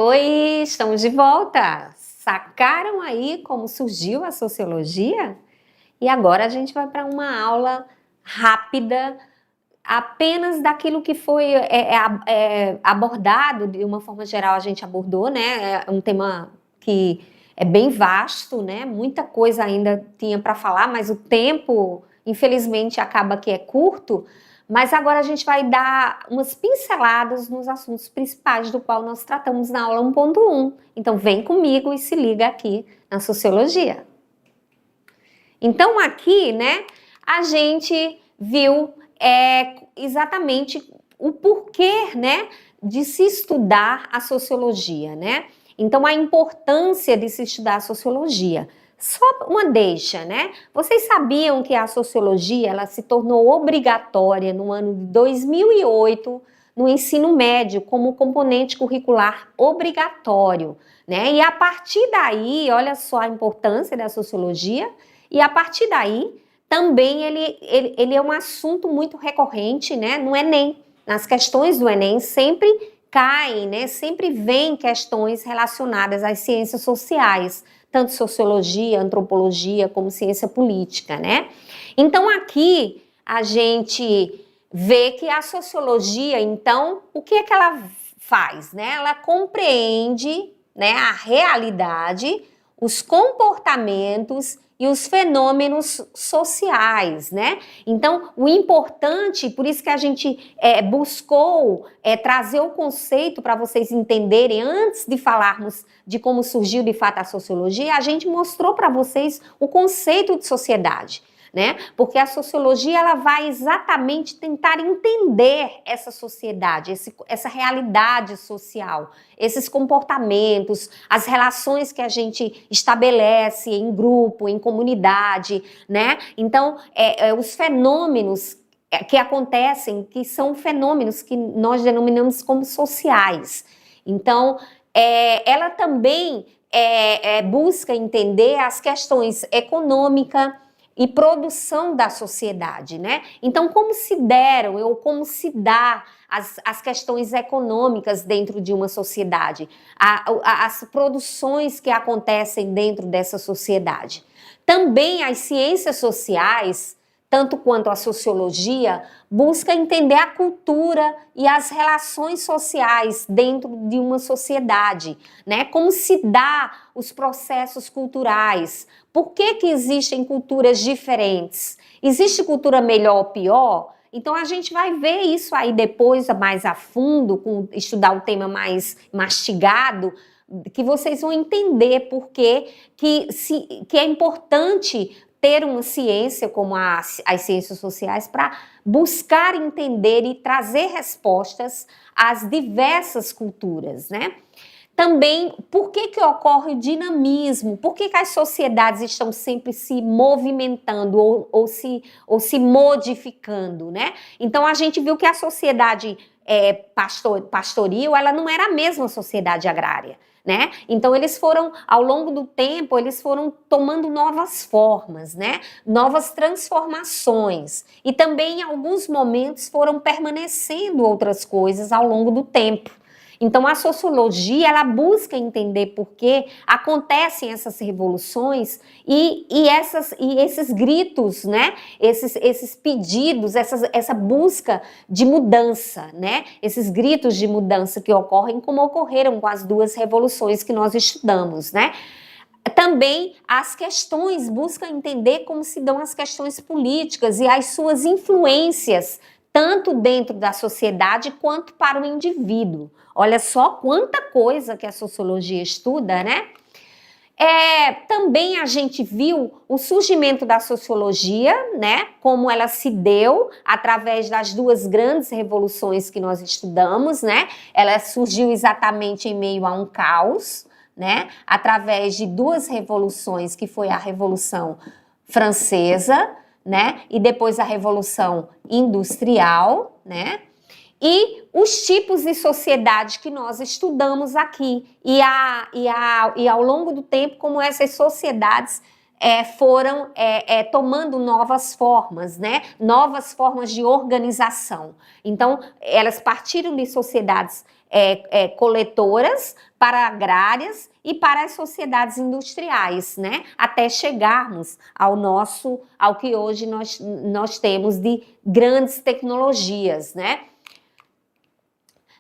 Oi, estamos de volta. Sacaram aí como surgiu a sociologia? E agora a gente vai para uma aula rápida, apenas daquilo que foi abordado, de uma forma geral a gente abordou, né? É um tema que é bem vasto, né? Muita coisa ainda tinha para falar, mas o tempo, infelizmente, acaba que é curto. Mas agora a gente vai dar umas pinceladas nos assuntos principais do qual nós tratamos na aula 1.1. Então vem comigo e se liga aqui na sociologia. Então aqui, né, a gente viu exatamente o porquê, né, de se estudar a sociologia, né? Então a importância de se estudar a sociologia. Só uma deixa, né? Vocês sabiam que a sociologia ela se tornou obrigatória no ano de 2008 no ensino médio como componente curricular obrigatório, né? E a partir daí, olha só a importância da sociologia, e a partir daí também ele é um assunto muito recorrente, né? No Enem, nas questões do Enem sempre caem, né? Sempre vêm questões relacionadas às ciências sociais, tanto sociologia, antropologia, como ciência política, né? Então aqui a gente vê que a sociologia, então, o que é que ela faz, né? Ela compreende, né, a realidade, os comportamentos e os fenômenos sociais, né? Então, o importante, por isso que a gente buscou trazer o conceito para vocês entenderem, antes de falarmos de como surgiu de fato a sociologia, a gente mostrou para vocês o conceito de sociedade, né? Porque a sociologia ela vai exatamente tentar entender essa sociedade, essa realidade social, esses comportamentos, as relações que a gente estabelece em grupo, em comunidade, né? Então, os fenômenos que acontecem, que são fenômenos que nós denominamos como sociais. Então, ela também busca entender as questões econômicas e produção da sociedade, né? Então, como se deram ou como se dá as questões econômicas dentro de uma sociedade, as produções que acontecem dentro dessa sociedade. Também as ciências sociais, tanto quanto a sociologia, busca entender a cultura e as relações sociais dentro de uma sociedade, né? Como se dá os processos culturais, por que existem culturas diferentes? Existe cultura melhor ou pior? Então a gente vai ver isso aí depois mais a fundo, estudar o tema mais mastigado, que vocês vão entender por que é importante ter uma ciência como as ciências sociais para buscar entender e trazer respostas às diversas culturas, né? Também, por que ocorre o dinamismo? Por que as sociedades estão sempre se movimentando ou se modificando, né? Então, a gente viu que a sociedade pastoril, ela não era a mesma sociedade agrária, né? Então, eles foram, ao longo do tempo, eles foram tomando novas formas, né? Novas transformações. E também, em alguns momentos, foram permanecendo outras coisas ao longo do tempo. Então, a sociologia, ela busca entender por que acontecem essas revoluções e esses gritos, né? Esses pedidos, essa busca de mudança, né? Esses gritos de mudança que ocorrem, como ocorreram com as duas revoluções que nós estudamos, né? Também as questões, busca entender como se dão as questões políticas e as suas influências, tanto dentro da sociedade quanto para o indivíduo. Olha só quanta coisa que a sociologia estuda, né? Também a gente viu o surgimento da sociologia, né? Como ela se deu através das duas grandes revoluções que nós estudamos, né? Ela surgiu exatamente em meio a um caos, né? Através de duas revoluções, que foi a Revolução Francesa, né? E depois a Revolução Industrial, né? E os tipos de sociedade que nós estudamos aqui e ao longo do tempo como essas sociedades foram tomando novas formas, né? Novas formas de organização. Então, elas partiram de sociedades coletoras para agrárias e para as sociedades industriais, né? Até chegarmos ao que hoje nós temos de grandes tecnologias, né?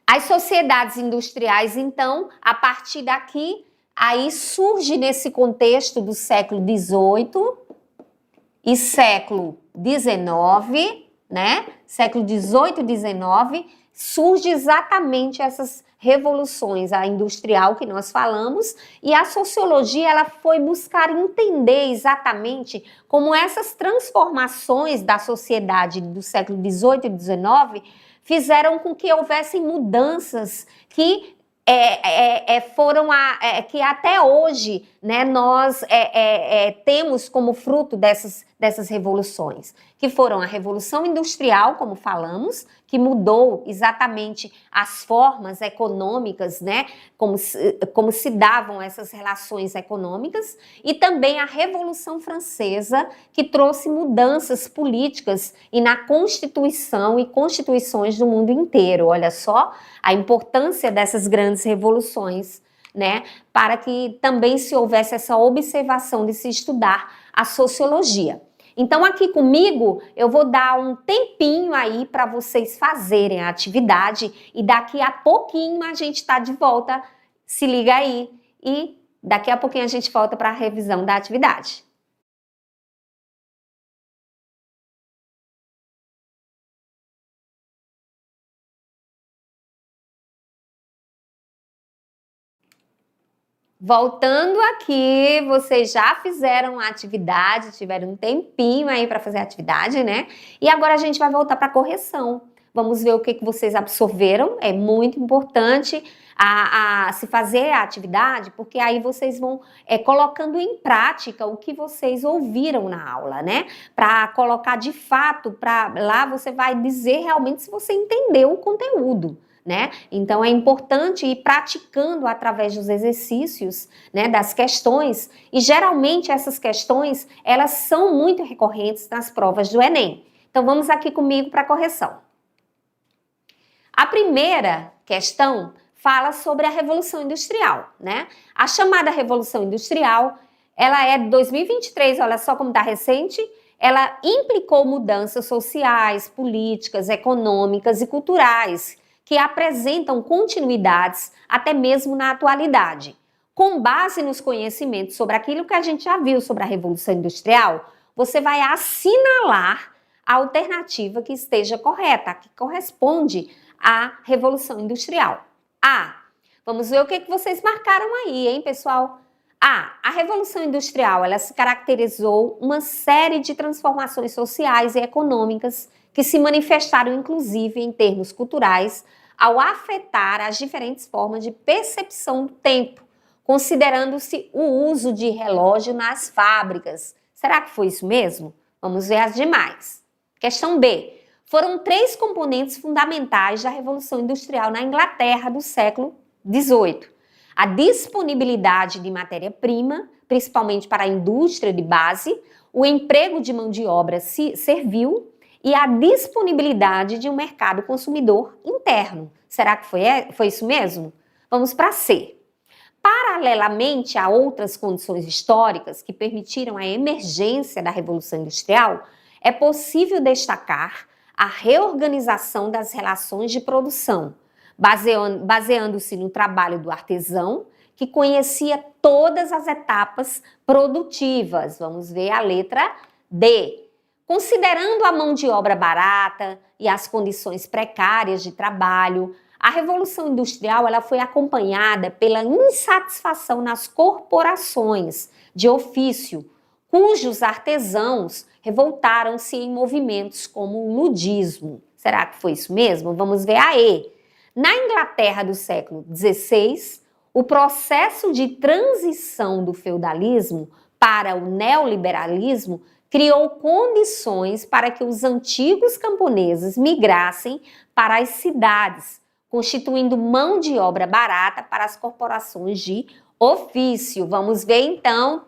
As sociedades industriais, então, a partir daqui, aí surge nesse contexto do século XVIII e século XIX, né? Século XVIII e XIX, surge exatamente essas revoluções, a industrial que nós falamos, e a sociologia ela foi buscar entender exatamente como essas transformações da sociedade do século XVIII e XIX fizeram com que houvessem mudanças que que até hoje, né, nós temos como fruto dessas revoluções, que foram a Revolução Industrial, como falamos, que mudou exatamente as formas econômicas, né, como se davam essas relações econômicas, e também a Revolução Francesa, que trouxe mudanças políticas e na Constituição e constituições do mundo inteiro. Olha só a importância dessas grandes revoluções, né, para que também se houvesse essa observação de se estudar a sociologia. Então, aqui comigo, eu vou dar um tempinho aí para vocês fazerem a atividade e daqui a pouquinho a gente está de volta, se liga aí, e daqui a pouquinho a gente volta para a revisão da atividade. Voltando aqui, vocês já fizeram a atividade, tiveram um tempinho aí para fazer a atividade, né? E agora a gente vai voltar para a correção. Vamos ver o que vocês absorveram. É muito importante se fazer a atividade, porque aí vocês vão colocando em prática o que vocês ouviram na aula, né? Para colocar de fato, lá você vai dizer realmente se você entendeu o conteúdo. Né? Então é importante ir praticando através dos exercícios, né, das questões, e geralmente essas questões elas são muito recorrentes nas provas do Enem. Então vamos aqui comigo para a correção. A primeira questão fala sobre a Revolução Industrial, né? A chamada Revolução Industrial, ela é de 2023, olha só como está recente. Ela implicou mudanças sociais, políticas, econômicas e culturais que apresentam continuidades até mesmo na atualidade. Com base nos conhecimentos sobre aquilo que a gente já viu sobre a Revolução Industrial, você vai assinalar a alternativa que esteja correta, que corresponde à Revolução Industrial. Vamos ver o que vocês marcaram aí, hein, pessoal? A Revolução Industrial, ela se caracterizou uma série de transformações sociais e econômicas que se manifestaram, inclusive, em termos culturais, ao afetar as diferentes formas de percepção do tempo, considerando-se o uso de relógio nas fábricas. Será que foi isso mesmo? Vamos ver as demais. Questão B. Foram 3 componentes fundamentais da Revolução Industrial na Inglaterra do século XVIII. A disponibilidade de matéria-prima, principalmente para a indústria de base, o emprego de mão de obra servil e a disponibilidade de um mercado consumidor interno. Será que foi isso mesmo? Vamos para C. Paralelamente a outras condições históricas que permitiram a emergência da Revolução Industrial, é possível destacar a reorganização das relações de produção, baseando-se no trabalho do artesão, que conhecia todas as etapas produtivas. Vamos ver a letra D. Considerando a mão de obra barata e as condições precárias de trabalho, a Revolução Industrial ela foi acompanhada pela insatisfação nas corporações de ofício, cujos artesãos revoltaram-se em movimentos como o ludismo. Será que foi isso mesmo? Vamos ver a E. Na Inglaterra do século XVI, o processo de transição do feudalismo para o neoliberalismo criou condições para que os antigos camponeses migrassem para as cidades, constituindo mão de obra barata para as corporações de ofício. Vamos ver então,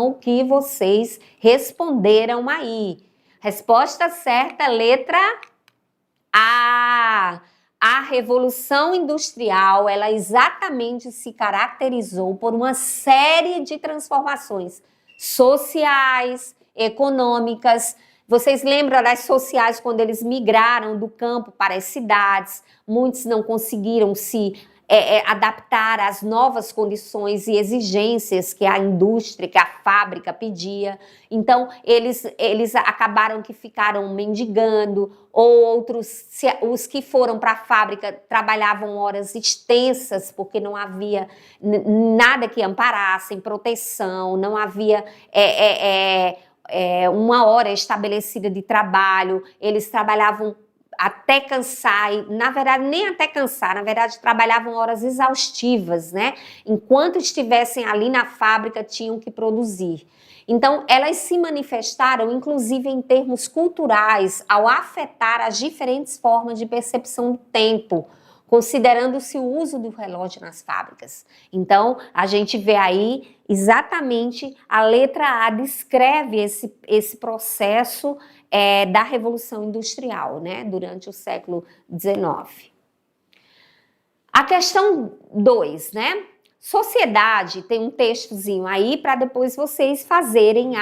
o que vocês responderam aí. Resposta certa, letra A. A Revolução Industrial, ela exatamente se caracterizou por uma série de transformações sociais, econômicas. Vocês lembram das sociais quando eles migraram do campo para as cidades? Muitos não conseguiram se adaptar às novas condições e exigências que a indústria, que a fábrica pedia. Então, eles acabaram que ficaram mendigando, ou outros, os que foram para a fábrica, trabalhavam horas extensas, porque não havia nada que amparasse, proteção, não havia uma hora estabelecida de trabalho, eles trabalhavam até cansar, e na verdade nem até cansar, na verdade trabalhavam horas exaustivas, né? Enquanto estivessem ali na fábrica tinham que produzir. Então elas se manifestaram inclusive em termos culturais ao afetar as diferentes formas de percepção do tempo, considerando-se o uso do relógio nas fábricas. Então a gente vê aí exatamente a letra A descreve esse processo da Revolução Industrial, né, durante o século XIX. A questão 2, né? Sociedade, tem um textozinho aí para depois vocês fazerem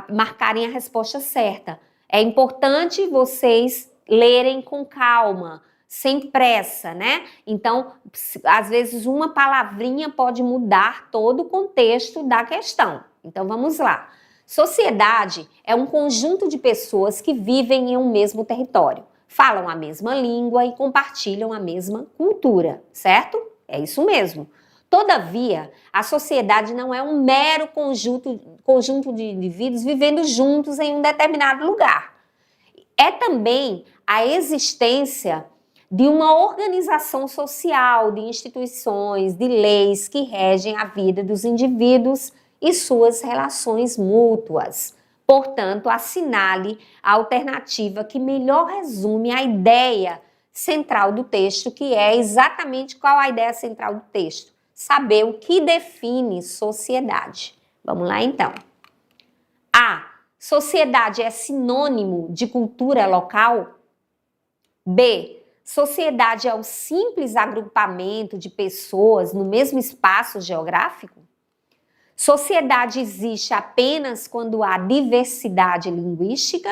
marcarem a resposta certa. É importante vocês lerem com calma, sem pressa, né? Então, às vezes uma palavrinha pode mudar todo o contexto da questão. Então, vamos lá. Sociedade é um conjunto de pessoas que vivem em um mesmo território, falam a mesma língua e compartilham a mesma cultura, certo? É isso mesmo. Todavia, a sociedade não é um mero conjunto de indivíduos vivendo juntos em um determinado lugar. É também a existência de uma organização social, de instituições, de leis que regem a vida dos indivíduos e suas relações mútuas. Portanto, assinale a alternativa que melhor resume a ideia central do texto, que é exatamente qual a ideia central do texto? Saber o que define sociedade. Vamos lá, então. A. Sociedade é sinônimo de cultura local? B. Sociedade é o simples agrupamento de pessoas no mesmo espaço geográfico? Sociedade existe apenas quando há diversidade linguística?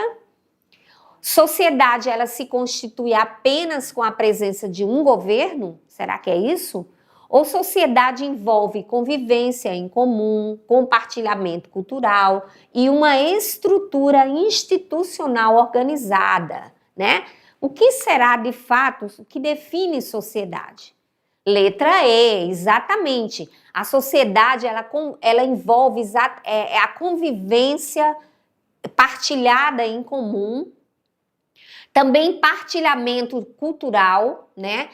Sociedade, ela se constitui apenas com a presença de um governo? Será que é isso? Ou sociedade envolve convivência em comum, compartilhamento cultural e uma estrutura institucional organizada, né? O que será, de fato, o que define sociedade? Letra E, exatamente. A sociedade, ela envolve a convivência partilhada em comum, também partilhamento cultural, né?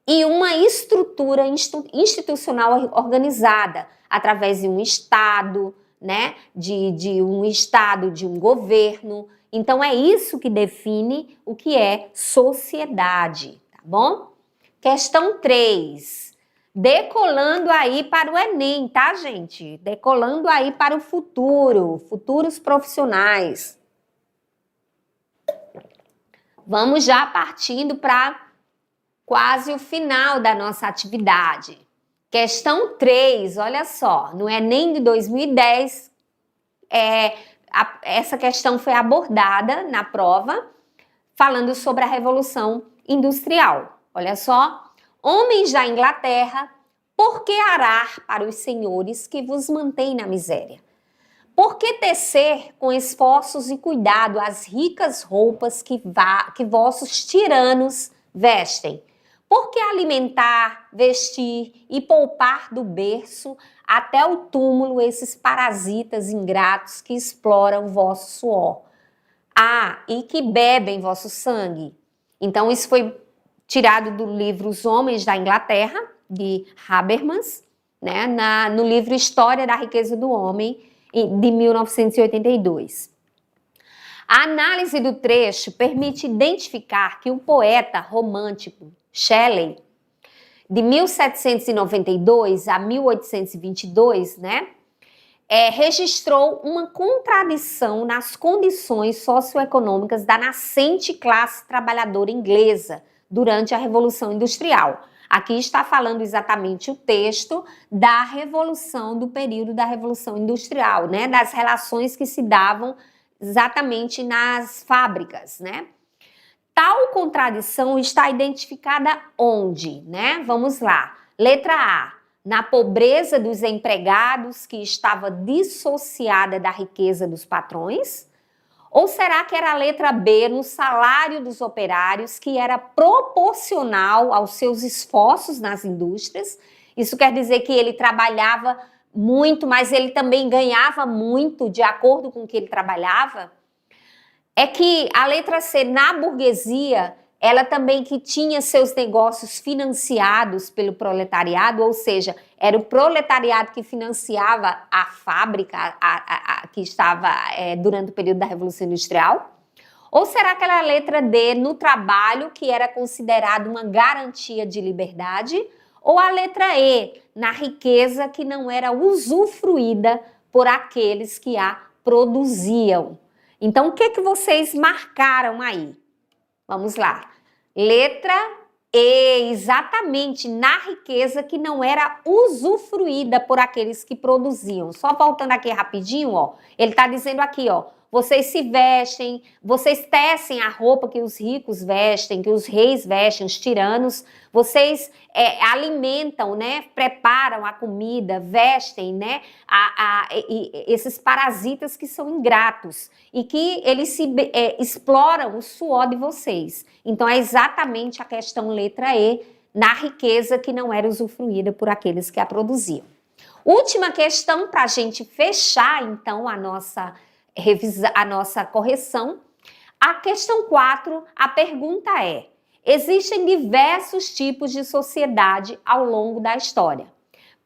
E uma estrutura institucional organizada, através de um Estado, né? De um Estado, de um governo. Então, é isso que define o que é sociedade, tá bom? Questão 3. Decolando aí para o Enem, tá, gente? Decolando aí para o futuro, futuros profissionais. Vamos já partindo para quase o final da nossa atividade. Questão 3, olha só, no Enem de 2010, essa questão foi abordada na prova, falando sobre a Revolução Industrial. Olha só, homens da Inglaterra, por que arar para os senhores que vos mantêm na miséria? Por que tecer com esforços e cuidado as ricas roupas que vossos tiranos vestem? Por que alimentar, vestir e poupar do berço até o túmulo esses parasitas ingratos que exploram vosso suor? E que bebem vosso sangue. Então, isso foi tirado do livro Os Homens da Inglaterra, de Habermas, né, no livro História da Riqueza do Homem, de 1982. A análise do trecho permite identificar que o poeta romântico Shelley de 1792 a 1822, né, registrou uma contradição nas condições socioeconômicas da nascente classe trabalhadora inglesa durante a Revolução Industrial. Aqui está falando exatamente o texto da Revolução, do período da Revolução Industrial, né, das relações que se davam exatamente nas fábricas, né? Tal contradição está identificada onde, né? Vamos lá. Letra A, na pobreza dos empregados que estava dissociada da riqueza dos patrões? Ou será que era a letra B, no salário dos operários, que era proporcional aos seus esforços nas indústrias? Isso quer dizer que ele trabalhava muito, mas ele também ganhava muito de acordo com o que ele trabalhava? É que a letra C, na burguesia, ela também que tinha seus negócios financiados pelo proletariado, ou seja, era o proletariado que financiava a fábrica que estava durante o período da Revolução Industrial? Ou será que era a letra D, no trabalho, que era considerado uma garantia de liberdade? Ou a letra E, na riqueza que não era usufruída por aqueles que a produziam? Então, o que vocês marcaram aí? Vamos lá. Letra E, exatamente, na riqueza que não era usufruída por aqueles que produziam. Só voltando aqui rapidinho, ó, ele está dizendo aqui, ó, vocês se vestem, vocês tecem a roupa que os ricos vestem, que os reis vestem, os tiranos, vocês alimentam, né, preparam a comida, vestem, né, esses parasitas que são ingratos e que eles exploram o suor de vocês. Então é exatamente a questão letra E, na riqueza que não era usufruída por aqueles que a produziam. Última questão para a gente fechar, então, a nossa correção. A questão 4, a pergunta é: existem diversos tipos de sociedade ao longo da história.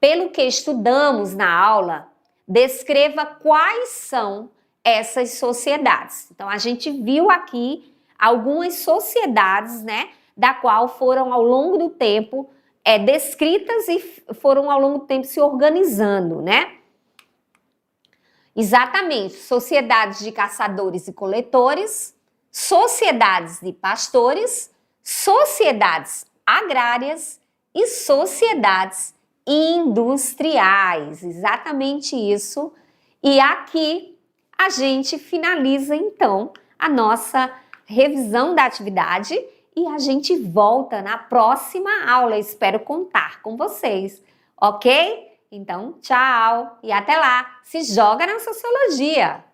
Pelo que estudamos na aula, descreva quais são essas sociedades. Então, a gente viu aqui algumas sociedades, né, da qual foram ao longo do tempo descritas e foram ao longo do tempo se organizando, né? Exatamente, sociedades de caçadores e coletores, sociedades de pastores, sociedades agrárias e sociedades industriais. Exatamente isso. E aqui a gente finaliza então a nossa revisão da atividade e a gente volta na próxima aula. Espero contar com vocês, ok? Então, tchau e até lá. Se joga na sociologia!